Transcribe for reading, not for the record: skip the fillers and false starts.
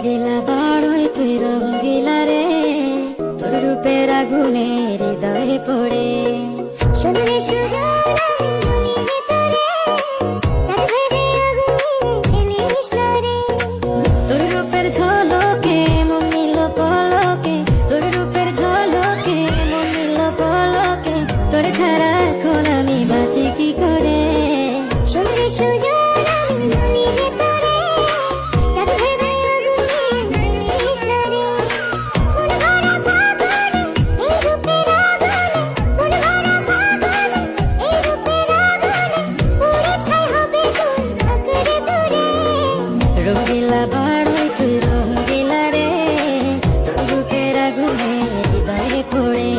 রঙ্গিলা বাড়ই তুই রঙ্গিলা রে, তোর রূপের আগুনে হৃদয়ে পড়ে। শুনলে সুজন আমি বলি যে তোরে, চাঁদ ভেবে আগুনে ফেলিস না রে। তোর রূপের ঝলকে মন নিল পলকে, তোর রূপের ঝলকে মন নিল পলকে, তোর ছাড়া এখন আমি বাঁচি কি করে। শুনলে সুজন আমি বলি যে তোরে, চাঁদ ভেবে আগুনে ফেলিস না রে। মন ভরা ফাগুনে এই রূপের আগুনে, মন ভরা ফাগুনে এই রূপের আগুনে, পুড়ে ছাই হবে তুই আঁকড়ে ধরে। রঙ্গিলা বাড়ই তুই রঙ্গিলা রে, তোর রূপের আগুনে হৃদয়ে পড়ে।